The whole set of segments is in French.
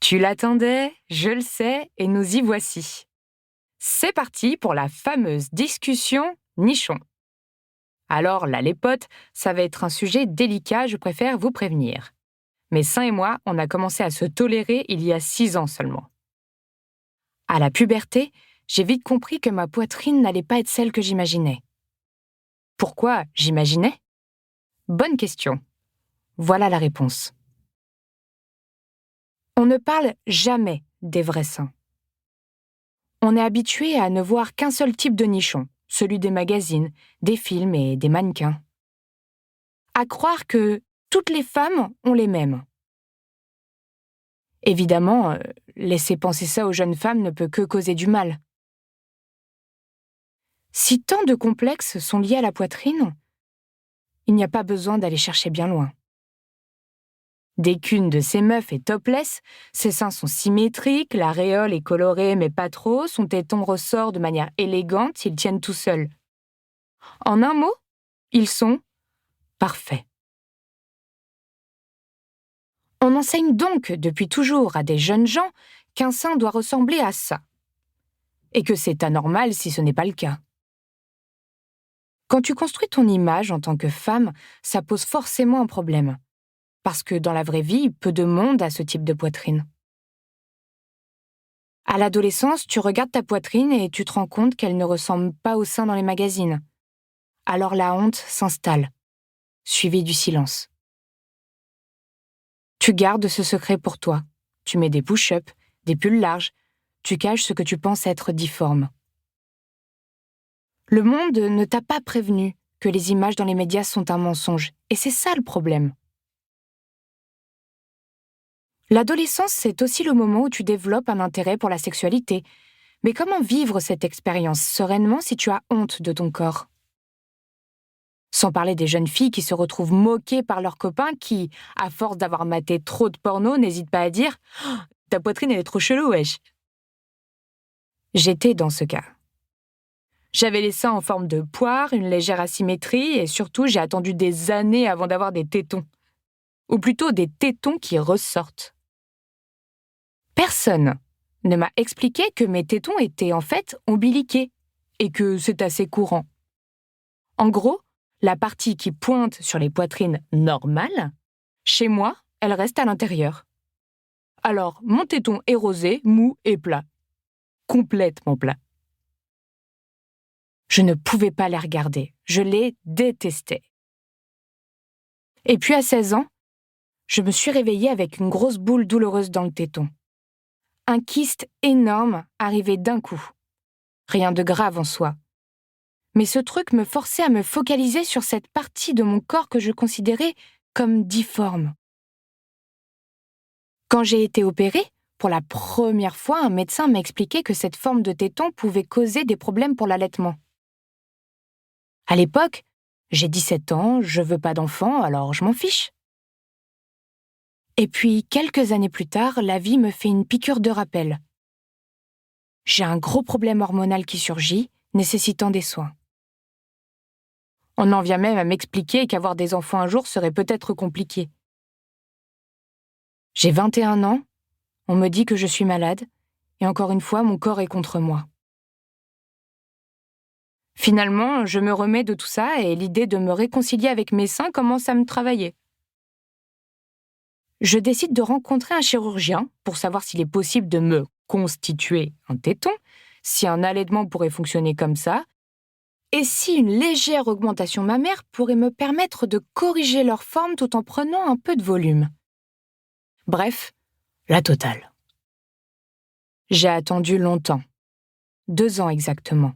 Tu l'attendais, je le sais, et nous y voici. C'est parti pour la fameuse discussion nichon. Alors là, les potes, ça va être un sujet délicat, je préfère vous prévenir. Mes seins et moi, on a commencé à se tolérer il y a 6 ans seulement. À la puberté, j'ai vite compris que ma poitrine n'allait pas être celle que j'imaginais. Pourquoi j'imaginais? Bonne question. Voilà la réponse. On ne parle jamais des vrais seins. On est habitué à ne voir qu'un seul type de nichon, celui des magazines, des films et des mannequins. À croire que toutes les femmes ont les mêmes. Évidemment, laisser penser ça aux jeunes femmes ne peut que causer du mal. Si tant de complexes sont liés à la poitrine, il n'y a pas besoin d'aller chercher bien loin. Dès qu'une de ces meufs est topless, ses seins sont symétriques, l'aréole est colorée mais pas trop, son téton ressort de manière élégante, ils tiennent tout seuls. En un mot, ils sont parfaits. On enseigne donc depuis toujours à des jeunes gens qu'un sein doit ressembler à ça, et que c'est anormal si ce n'est pas le cas. Quand tu construis ton image en tant que femme, ça pose forcément un problème, parce que dans la vraie vie, peu de monde a ce type de poitrine. À l'adolescence, tu regardes ta poitrine et tu te rends compte qu'elle ne ressemble pas au sein dans les magazines. Alors la honte s'installe, suivie du silence. Tu gardes ce secret pour toi. Tu mets des push-ups, des pulls larges, tu caches ce que tu penses être difforme. Le monde ne t'a pas prévenu que les images dans les médias sont un mensonge, et c'est ça le problème. L'adolescence, c'est aussi le moment où tu développes un intérêt pour la sexualité. Mais comment vivre cette expérience sereinement si tu as honte de ton corps? Sans parler des jeunes filles qui se retrouvent moquées par leurs copains qui, à force d'avoir maté trop de porno, n'hésitent pas à dire «Oh, ta poitrine elle est trop chelou, wesh!» J'étais dans ce cas. J'avais les seins en forme de poire, une légère asymétrie et surtout j'ai attendu des années avant d'avoir des tétons. Ou plutôt des tétons qui ressortent. Personne ne m'a expliqué que mes tétons étaient en fait ombiliqués et que c'est assez courant. En gros, la partie qui pointe sur les poitrines normales, chez moi, elle reste à l'intérieur. Alors, mon téton est rosé, mou et plat. Complètement plat. Je ne pouvais pas les regarder. Je les détestais. Et puis à 16 ans, je me suis réveillée avec une grosse boule douloureuse dans le téton. Un kyste énorme arrivé d'un coup. Rien de grave en soi. Mais ce truc me forçait à me focaliser sur cette partie de mon corps que je considérais comme difforme. Quand j'ai été opérée, pour la première fois, un médecin m'a expliqué que cette forme de téton pouvait causer des problèmes pour l'allaitement. À l'époque, j'ai 17 ans, je veux pas d'enfant, alors je m'en fiche. Et puis, quelques années plus tard, la vie me fait une piqûre de rappel. J'ai un gros problème hormonal qui surgit, nécessitant des soins. On en vient même à m'expliquer qu'avoir des enfants un jour serait peut-être compliqué. J'ai 21 ans, on me dit que je suis malade, et encore une fois, mon corps est contre moi. Finalement, je me remets de tout ça et l'idée de me réconcilier avec mes seins commence à me travailler. Je décide de rencontrer un chirurgien pour savoir s'il est possible de me constituer un téton, si un allaitement pourrait fonctionner comme ça, et si une légère augmentation mammaire pourrait me permettre de corriger leur forme tout en prenant un peu de volume. Bref, la totale. J'ai attendu longtemps, 2 ans exactement,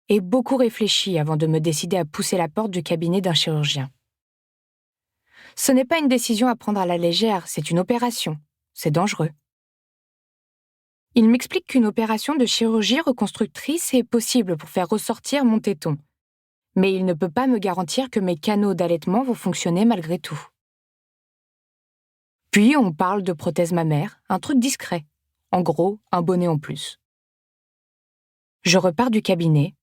et beaucoup réfléchi avant de me décider à pousser la porte du cabinet d'un chirurgien. Ce n'est pas une décision à prendre à la légère, c'est une opération. C'est dangereux. Il m'explique qu'une opération de chirurgie reconstructrice est possible pour faire ressortir mon téton. Mais il ne peut pas me garantir que mes canaux d'allaitement vont fonctionner malgré tout. Puis on parle de prothèse mammaire, un truc discret. En gros, un bonnet en plus. Je repars du cabinet,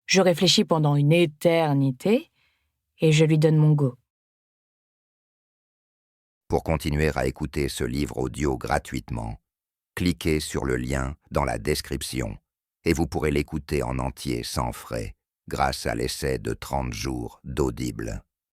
je réfléchis pendant une éternité et je lui donne mon go. Pour continuer à écouter ce livre audio gratuitement, Cliquez sur le lien dans la description et vous pourrez l'écouter en entier sans frais grâce à l'essai de 30 jours d'Audible.